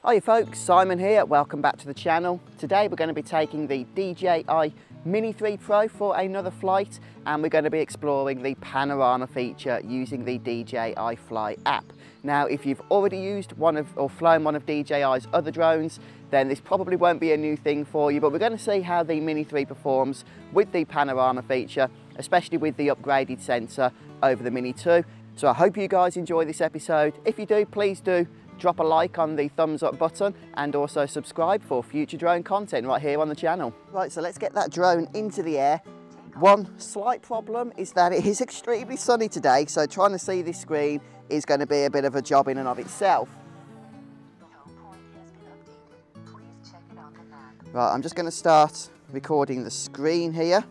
Hiya folks, Simon here, welcome back to the channel. Today we're going to be taking the DJI Mini 3 Pro for another flight, and we're going to be exploring the Panorama feature using the DJI Fly app. Now if you've already used or flown one of DJI's other drones, then this probably won't be a new thing for you, but we're going to see how the Mini 3 performs with the Panorama feature, especially with the upgraded sensor over the Mini 2. So I hope you guys enjoy this episode. If you do, please do drop a like on the thumbs up button and also subscribe for future drone content right here on the channel. Right, so let's get that drone into the air. One slight problem is that it is extremely sunny today, so trying to see this screen is going to be a bit of a job in and of itself. Right, I'm just going to start recording the screen here.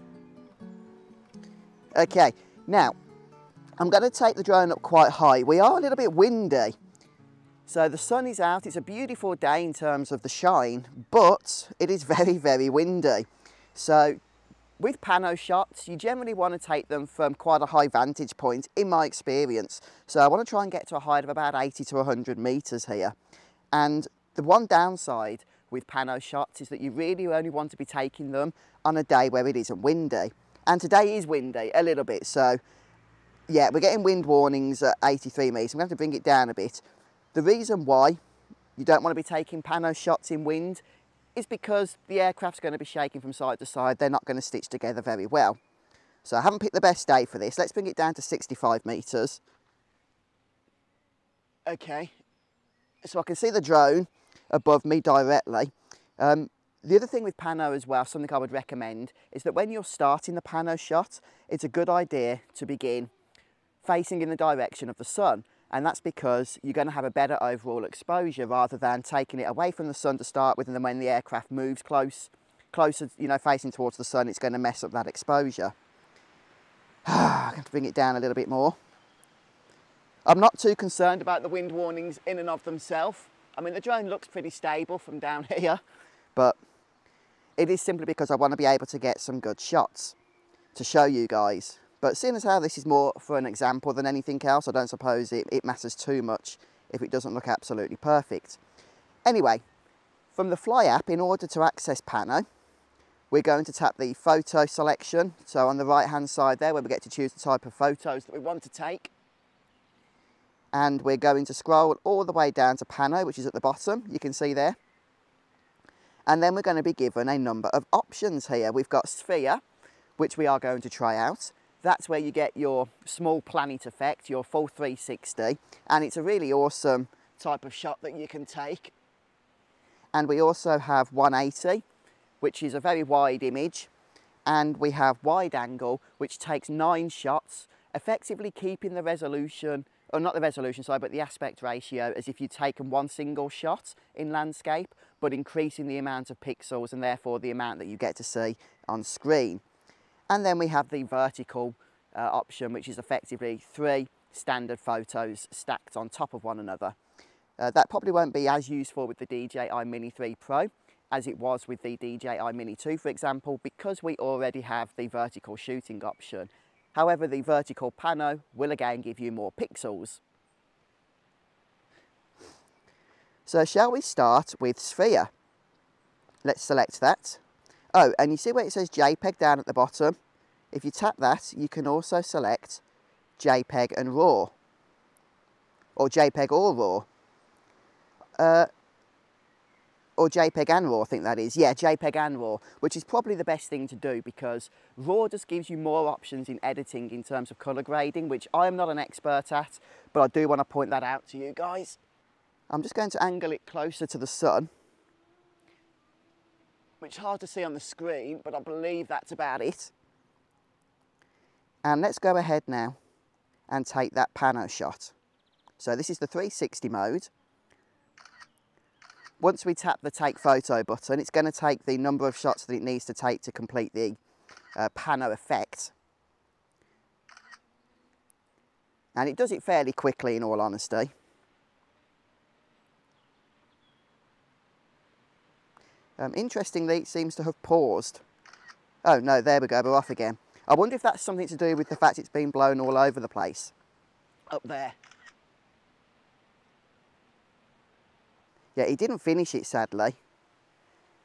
Okay, now I'm going to take the drone up quite high. We are a little bit windy. So the sun is out, it's a beautiful day in terms of the shine, but it is very, very windy. So with Pano shots, you generally want to take them from quite a high vantage point, in my experience. So I want to try and get to a height of about 80 to 100 meters here. And the one downside with Pano shots is that you really only want to be taking them on a day where it isn't windy. And today is windy, a little bit. So yeah, we're getting wind warnings at 83 meters. I'm going to have to bring it down a bit. The reason why you don't want to be taking Pano shots in wind is because the aircraft's going to be shaking from side to side. They're not going to stitch together very well. So I haven't picked the best day for this. Let's bring it down to 65 meters. Okay, so I can see the drone above me directly. The other thing with Pano as well, something I would recommend, is that when you're starting the Pano shot, it's a good idea to begin facing in the direction of the sun. And that's because you're going to have a better overall exposure rather than taking it away from the sun to start with, and then when the aircraft moves closer, you know, facing towards the sun, it's going to mess up that exposure. I have to bring it down a little bit more. I'm not too concerned about the wind warnings in and of themselves. I mean, the drone looks pretty stable from down here, but it is simply because I want to be able to get some good shots to show you guys. But seeing as how this is more for an example than anything else, I don't suppose it matters too much if it doesn't look absolutely perfect. Anyway, from the Fly app, in order to access Pano, we're going to tap the photo selection. So on the right hand side there, where we get to choose the type of photos that we want to take. And we're going to scroll all the way down to Pano, which is at the bottom, you can see there. And then we're going to be given a number of options here. We've got Sphere, which we are going to try out. That's where you get your small planet effect, your full 360, and it's a really awesome type of shot that you can take. And we also have 180, which is a very wide image, and we have wide angle, which takes 9 shots, effectively keeping the resolution, or not the resolution, sorry, but the aspect ratio as if you'd taken one single shot in landscape, but increasing the amount of pixels and therefore the amount that you get to see on screen. And then we have the vertical option, which is effectively 3 standard photos stacked on top of one another. That probably won't be as useful with the DJI Mini 3 Pro as it was with the DJI Mini 2, for example, because we already have the vertical shooting option. However, the vertical Pano will again give you more pixels. So shall we start with Sphere? Let's select that. Oh, and you see where it says JPEG down at the bottom? If you tap that, you can also select JPEG and RAW. Or JPEG or RAW. Or JPEG and RAW, I think that is. Yeah, JPEG and RAW, which is probably the best thing to do because RAW just gives you more options in editing in terms of colour grading, which I am not an expert at, but I do want to point that out to you guys. I'm just going to angle it closer to the sun, which is hard to see on the screen, but I believe that's about it. And let's go ahead now and take that Pano shot. So this is the 360 mode. Once we tap the take photo button, it's going to take the number of shots that it needs to take to complete the Pano effect. And it does it fairly quickly, in all honesty. Interestingly, it seems to have paused. Oh no, there we go, we're off again. I wonder if that's something to do with the fact it's been blown all over the place. Up there. Yeah, he didn't finish it, sadly.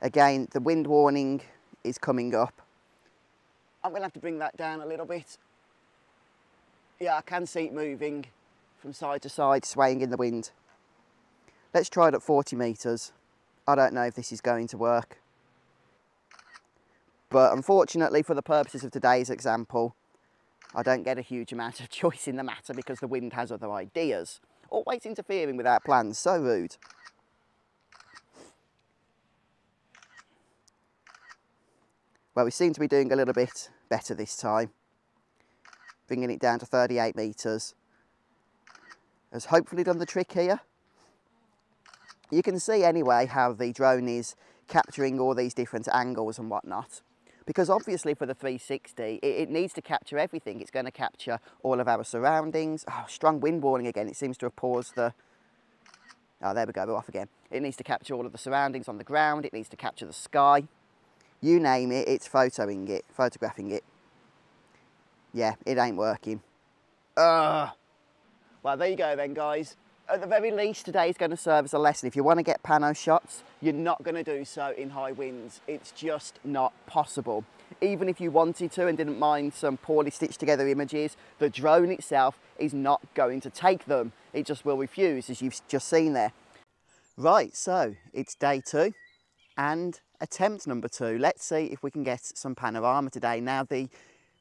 Again, the wind warning is coming up. I'm going to have to bring that down a little bit. Yeah, I can see it moving from side to side, swaying in the wind. Let's try it at 40 metres. I don't know if this is going to work. But unfortunately, for the purposes of today's example, I don't get a huge amount of choice in the matter because the wind has other ideas. Always interfering with our plans, so rude. Well, we seem to be doing a little bit better this time. Bringing it down to 38 metres. Has hopefully done the trick here. You can see anyway how the drone is capturing all these different angles and whatnot. Because obviously for the 360, it needs to capture everything. It's going to capture all of our surroundings. Oh, strong wind warning again. It seems to have paused the... Oh, there we go, we're off again. It needs to capture all of the surroundings on the ground. It needs to capture the sky. You name it, it's photographing it. Yeah, it ain't working. Well, there you go then, guys. At the very least, today is going to serve as a lesson. If you want to get pano shots, you're not going to do so in high winds. It's just not possible. Even if you wanted to and didn't mind some poorly stitched together images, the drone itself is not going to take them. It just will refuse, as you've just seen there. Right, so it's day 2 and attempt number 2. Let's see if we can get some panorama today. Now, the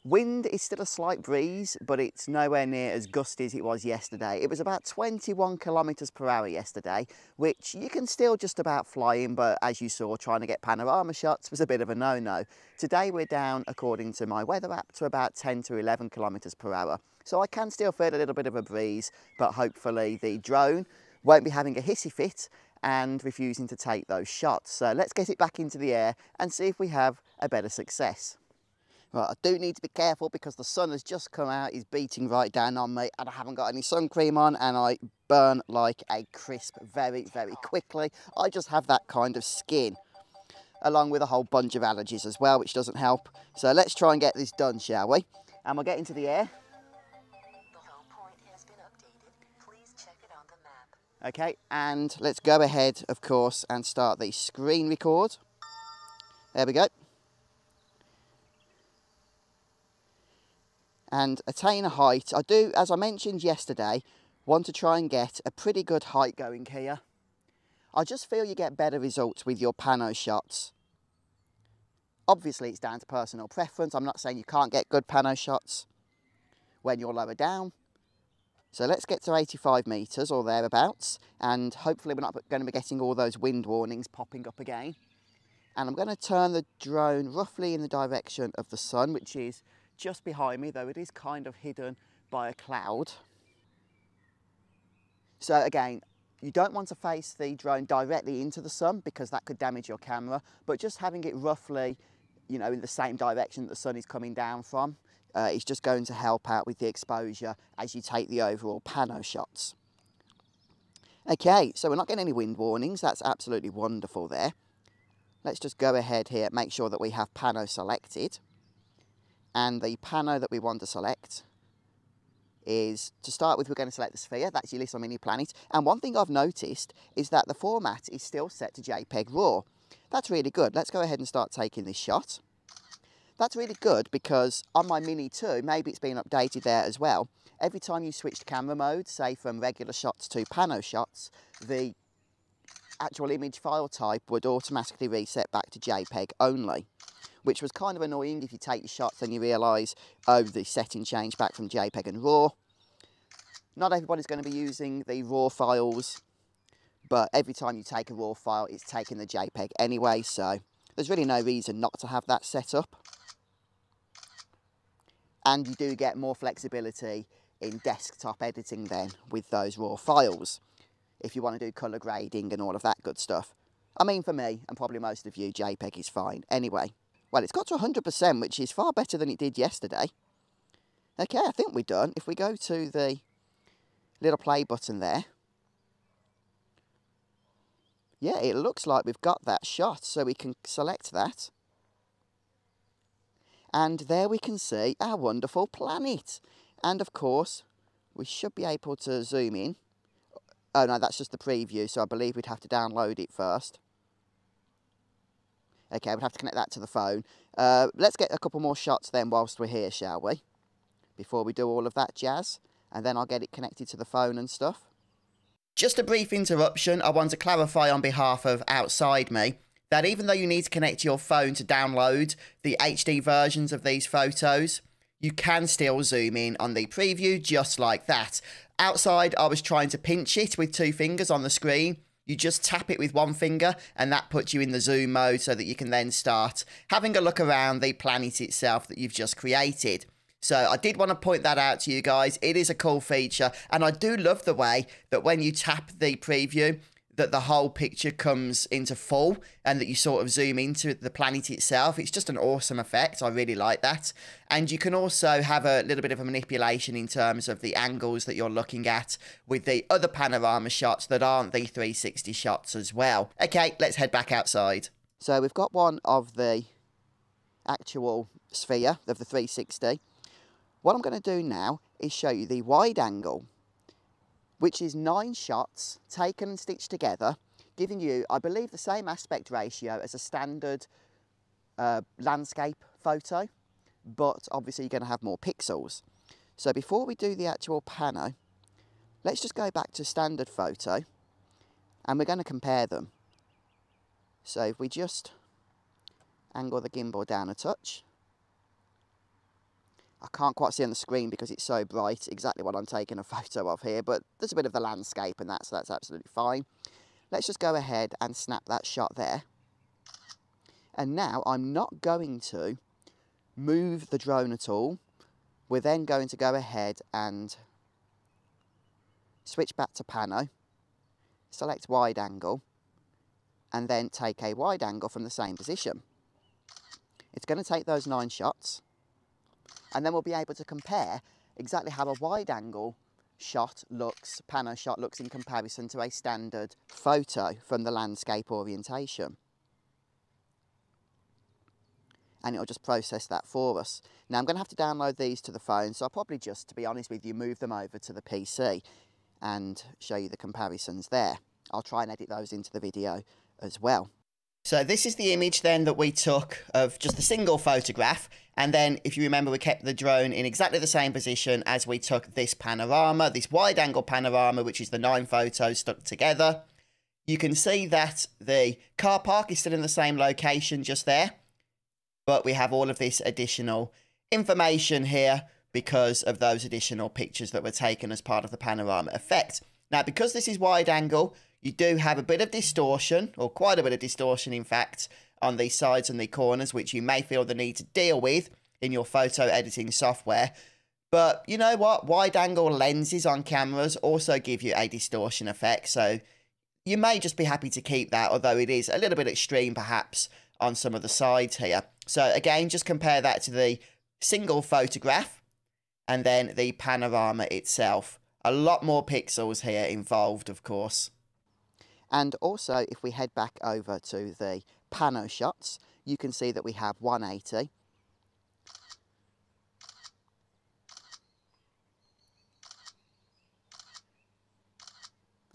wind is still a slight breeze, but it's nowhere near as gusty as it was yesterday. It was about 21 kilometres per hour yesterday, which you can still just about fly in, but as you saw, trying to get panorama shots was a bit of a no-no. Today we're down, according to my weather app, to about 10 to 11 kilometres per hour. So I can still feel a little bit of a breeze, but hopefully the drone won't be having a hissy fit and refusing to take those shots. So let's get it back into the air and see if we have a better success. Right, I do need to be careful because the sun has just come out, is beating right down on me, and I haven't got any sun cream on, and I burn like a crisp very, very quickly. I just have that kind of skin, along with a whole bunch of allergies as well, which doesn't help. So let's try and get this done, shall we? And we'll get into the air. The low point has been updated. Please check it on the map. Okay, and let's go ahead, of course, and start the screen record. There we go. And attain a height. I do, as I mentioned yesterday, want to try and get a pretty good height going here. I just feel you get better results with your pano shots. Obviously, it's down to personal preference. I'm not saying you can't get good pano shots when you're lower down. So let's get to 85 metres or thereabouts, and hopefully we're not going to be getting all those wind warnings popping up again. And I'm going to turn the drone roughly in the direction of the sun, which is just behind me, though it is kind of hidden by a cloud. So again, you don't want to face the drone directly into the sun because that could damage your camera, but just having it roughly, you know, in the same direction that the sun is coming down from is just going to help out with the exposure as you take the overall pano shots. Okay, so we're not getting any wind warnings. That's absolutely wonderful there. Let's just go ahead here, make sure that we have pano selected. And the pano that we want to select is, to start with, we're going to select the sphere. That's your little mini planet. And one thing I've noticed is that the format is still set to JPEG RAW. That's really good. Let's go ahead and start taking this shot. That's really good because on my Mini 2, maybe it's been updated there as well, every time you switched camera mode, say from regular shots to pano shots, the actual image file type would automatically reset back to JPEG only, which was kind of annoying if you take your shots and you realise, oh, the setting changed back from JPEG and RAW. Not everybody's going to be using the RAW files, but every time you take a RAW file, it's taking the JPEG anyway, so there's really no reason not to have that set up. And you do get more flexibility in desktop editing then with those RAW files, if you want to do colour grading and all of that good stuff. I mean, for me, and probably most of you, JPEG is fine. Anyway, well, it's got to 100%, which is far better than it did yesterday. Okay, I think we're done. If we go to the little play button there, yeah, it looks like we've got that shot, so we can select that. And there we can see our wonderful planet. And of course, we should be able to zoom in. Oh no, that's just the preview, so I believe we'd have to download it first. Okay, we'd have to connect that to the phone. Let's get a couple more shots then whilst we're here, shall we? Before we do all of that jazz, and then I'll get it connected to the phone and stuff. Just a brief interruption. I want to clarify on behalf of Outside Me that even though you need to connect your phone to download the HD versions of these photos, you can still zoom in on the preview just like that. Outside, I was trying to pinch it with 2 fingers on the screen. You just tap it with 1 finger and that puts you in the zoom mode so that you can then start having a look around the planet itself that you've just created. So I did want to point that out to you guys. It is a cool feature, and I do love the way that when you tap the preview, that the whole picture comes into full and that you sort of zoom into the planet itself. It's just an awesome effect. I really like that. And you can also have a little bit of a manipulation in terms of the angles that you're looking at with the other panorama shots that aren't the 360 shots as well. Okay, let's head back outside. So we've got one of the actual sphere of the 360. What I'm going to do now is show you the wide angle, which is 9 shots taken and stitched together, giving you, I believe, the same aspect ratio as a standard landscape photo, but obviously you're going to have more pixels. So before we do the actual pano, let's just go back to standard photo, and we're going to compare them. So if we just angle the gimbal down a touch, I can't quite see on the screen because it's so bright exactly what I'm taking a photo of here, but there's a bit of the landscape and that, so that's absolutely fine. Let's just go ahead and snap that shot there. And now I'm not going to move the drone at all. We're then going to go ahead and switch back to Pano, select wide angle, and then take a wide angle from the same position. It's going to take those 9 shots. And then we'll be able to compare exactly how a wide angle shot looks, pano shot looks in comparison to a standard photo from the landscape orientation. And it'll just process that for us. Now I'm going to have to download these to the phone, so I'll probably just, to be honest with you, move them over to the PC and show you the comparisons there. I'll try and edit those into the video as well. So this is the image then that we took of just a single photograph, and then if you remember we kept the drone in exactly the same position as we took this panorama, this wide angle panorama, which is the 9 photos stuck together. You can see that the car park is still in the same location just there, but we have all of this additional information here because of those additional pictures that were taken as part of the panorama effect. Now because this is wide angle, you do have a bit of distortion, or quite a bit of distortion in fact, on the sides and the corners, which you may feel the need to deal with in your photo editing software. But you know what? Wide angle lenses on cameras also give you a distortion effect, so you may just be happy to keep that, although it is a little bit extreme perhaps on some of the sides here. So again, just compare that to the single photograph and then the panorama itself. A lot more pixels here involved, of course. And also, if we head back over to the pano shots, you can see that we have 180.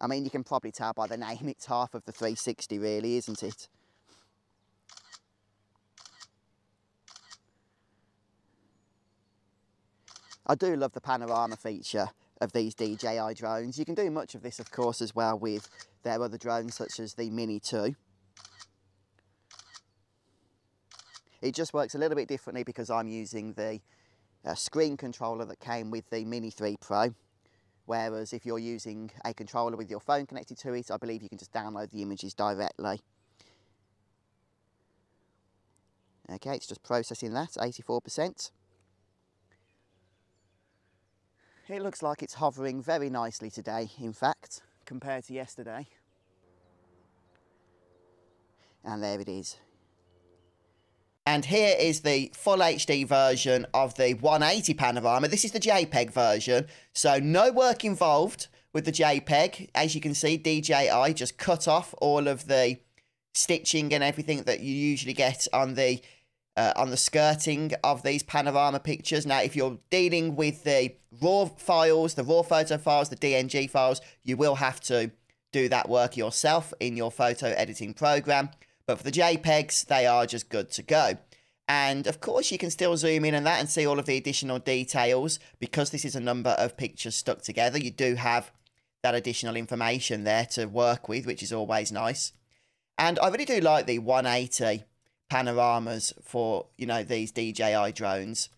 I mean, you can probably tell by the name, it's half of the 360 really, isn't it? I do love the panorama feature of these DJI drones. You can do much of this, of course, as well with their other drones, such as the Mini 2. It just works a little bit differently because I'm using the screen controller that came with the Mini 3 Pro. Whereas if you're using a controller with your phone connected to it, I believe you can just download the images directly. Okay, it's just processing that, 84%. It looks like it's hovering very nicely today, in fact, compared to yesterday. And there it is. And here is the full HD version of the 180 panorama. This is the JPEG version, so no work involved with the JPEG. As you can see, DJI just cut off all of the stitching and everything that you usually get on the on the skirting of these panorama pictures. Now, if you're dealing with the raw files, the raw photo files, the DNG files, you will have to do that work yourself in your photo editing program. But for the JPEGs, they are just good to go. And of course, you can still zoom in on that and see all of the additional details. Because this is a number of pictures stuck together, you do have that additional information there to work with, which is always nice. And I really do like the 180 panoramas for, you know, these DJI drones,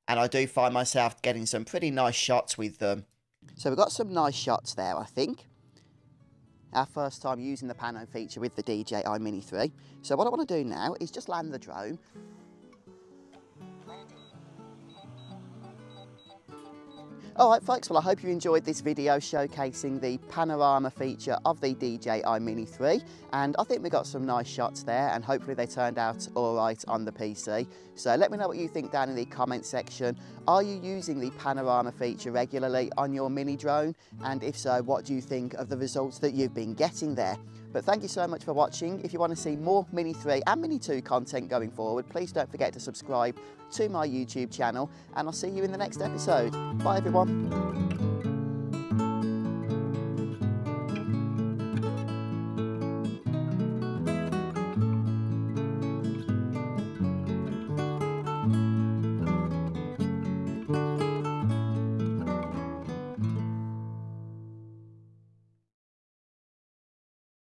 and I do find myself getting some pretty nice shots with them. So we've got some nice shots there, I think. Our first time using the Pano feature with the DJI Mini 3. So what I want to do now is just land the drone. Alright folks, well I hope you enjoyed this video showcasing the panorama feature of the DJI Mini 3, and I think we got some nice shots there, and hopefully they turned out alright on the PC. So let me know what you think down in the comment section. Are you using the panorama feature regularly on your mini drone? And if so, what do you think of the results that you've been getting there? But thank you so much for watching. If you want to see more Mini 3 and Mini 2 content going forward, please don't forget to subscribe to my YouTube channel, and I'll see you in the next episode. Bye everyone.